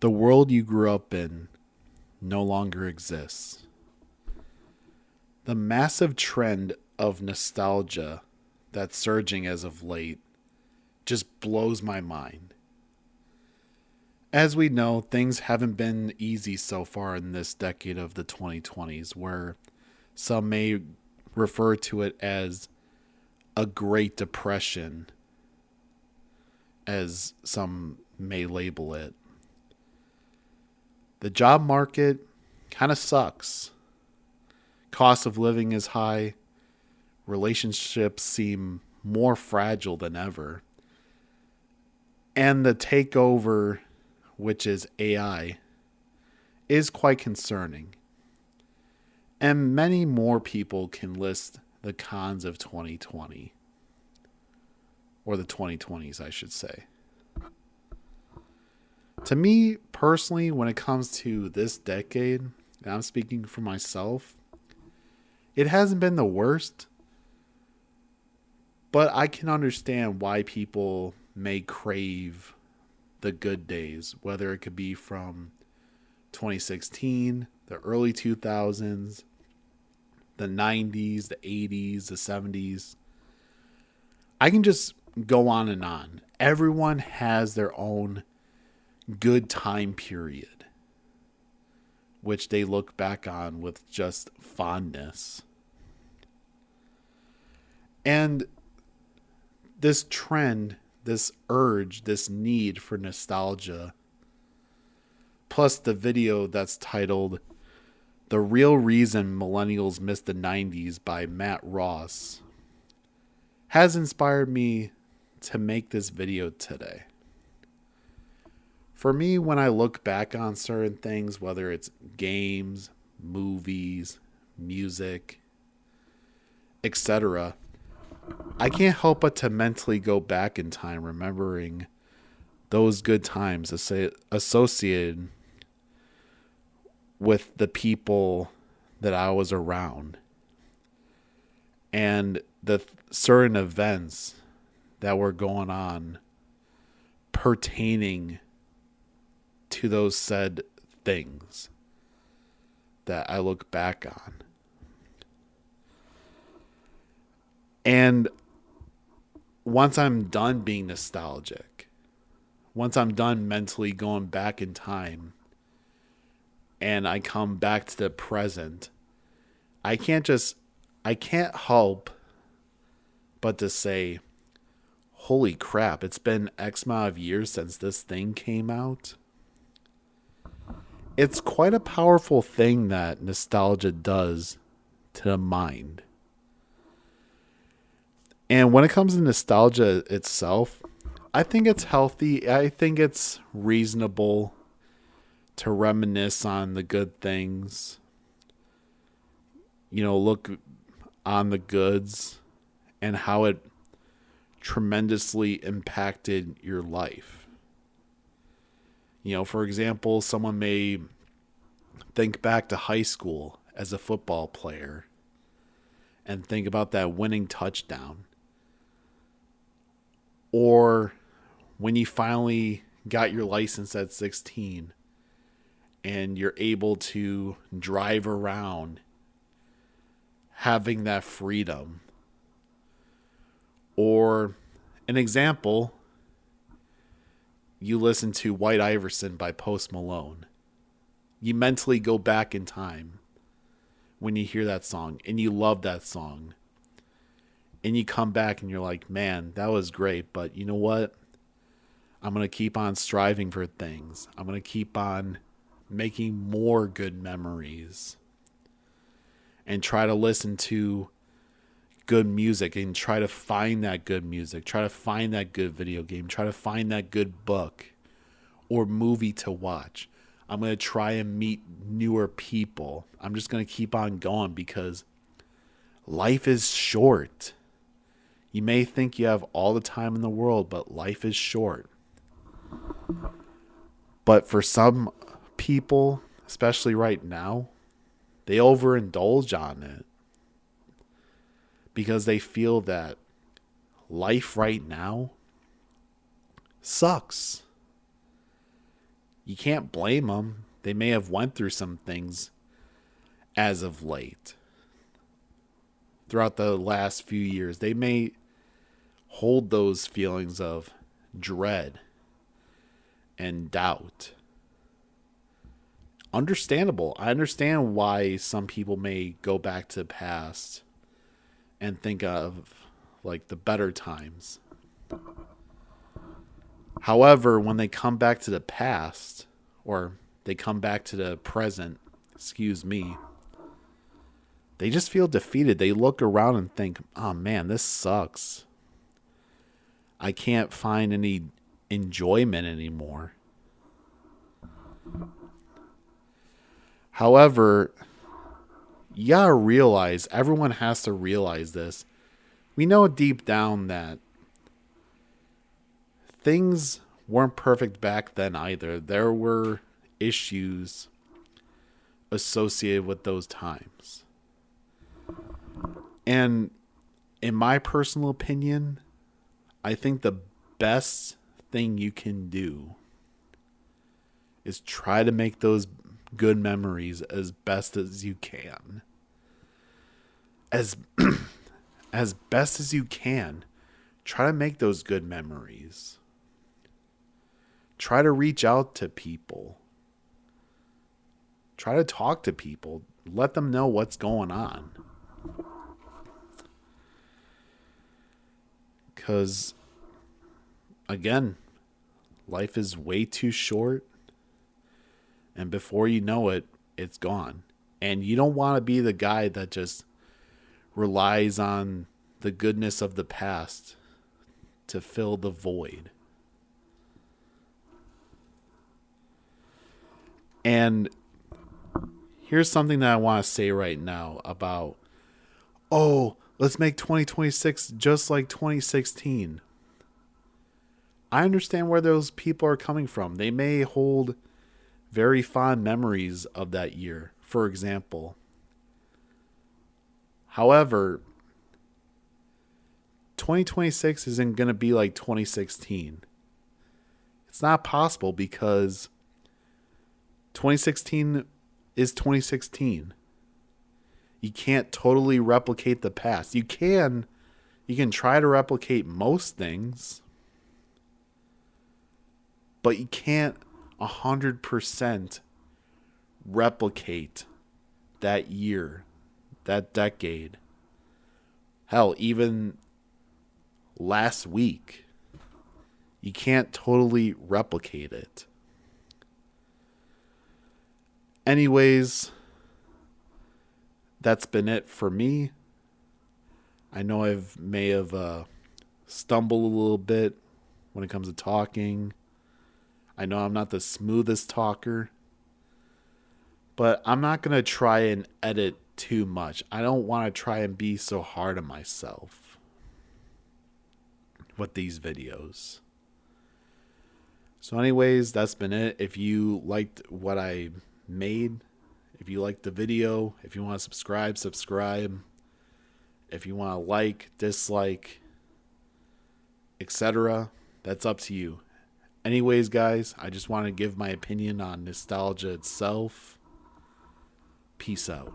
The world you grew up in no longer exists. The massive trend of nostalgia that's surging as of late just blows my mind. As we know, things haven't been easy so far in this decade of the 2020s, where some may refer to it as a Great Depression, as some may label it. The job market kind of sucks. Cost of living is high. Relationships seem more fragile than ever. And the takeover, which is AI, is quite concerning. And many more people can list the cons of 2020. Or the 2020s, I should say. To me, personally, when it comes to this decade, and I'm speaking for myself, it hasn't been the worst, but I can understand why people may crave the good days, whether it could be from 2016, the early 2000s, the 90s, the 80s, the 70s. I can just go on and on. Everyone has their own good time period, which they look back on with just fondness. And this trend, this urge, this need for nostalgia, plus the video that's titled "The Real Reason Millennials Missed the 90s" by Matt Ross, has inspired me to make this video today. For me, when I look back on certain things, whether it's games, movies, music, etc., I can't help but to mentally go back in time, remembering those good times associated with the people that I was around and the certain events that were going on pertaining to those said things that I look back on. And once I'm done being nostalgic, once I'm done mentally going back in time and I come back to the present, I can't help but to say, holy crap, it's been X amount of years since this thing came out. It's quite a powerful thing that nostalgia does to the mind. And when it comes to nostalgia itself, I think it's healthy. I think it's reasonable to reminisce on the good things. Look on the goods and how it tremendously impacted your life. For example, someone may think back to high school as a football player and think about that winning touchdown. Or when you finally got your license at 16 and you're able to drive around, having that freedom. Or an example, you listen to White Iverson by Post Malone. You mentally go back in time when you hear that song and you love that song. And you come back and you're like, man, that was great. But you know what? I'm going to keep on striving for things. I'm going to keep on making more good memories. And try to listen to good music and try to find that good music. Try to find that good video game. Try to find that good book or movie to watch. I'm going to try and meet newer people. I'm just going to keep on going because life is short. You may think you have all the time in the world, but life is short. But for some people, especially right now, they overindulge on it because they feel that life right now sucks. You can't blame them. They may have went through some things as of late. Throughout the last few years, they may hold those feelings of dread and doubt. Understandable. I understand why some people may go back to the past and think of like the better times. However, when they come back to the past, or they come back to the present, excuse me, they just feel defeated. They look around and think, oh man, this sucks. I can't find any enjoyment anymore. However, you gotta realize, everyone has to realize this. We know deep down that things weren't perfect back then either. There were issues associated with those times. And in my personal opinion, I think the best thing you can do is try to make those good memories as best as you can. As as best as you can, try to make those good memories. Try to reach out to people. Try to talk to people. Let them know what's going on. Because, again, life is way too short. And before you know it, it's gone. And you don't want to be the guy that just relies on the goodness of the past to fill the void. And here's something that I want to say right now about, oh, let's make 2026 just like 2016. I understand where those people are coming from. They may hold very fond memories of that year, for example. However, 2026 isn't going to be like 2016. It's not possible because 2016 is 2016. You can't totally replicate the past. You can try to replicate most things, but you can't 100% replicate that year, that decade. Hell, even last week, you can't totally replicate it. Anyways, that's been it for me. I know may have stumbled a little bit when it comes to talking. I know I'm not the smoothest talker, but I'm not going to try and edit too much. I don't want to try and be so hard on myself with these videos. So anyways, that's been it. If you liked what I made, if you liked the video, if you want to subscribe. If you want to like, dislike, etc., that's up to you. Anyways, guys, I just want to give my opinion on nostalgia itself. Peace out.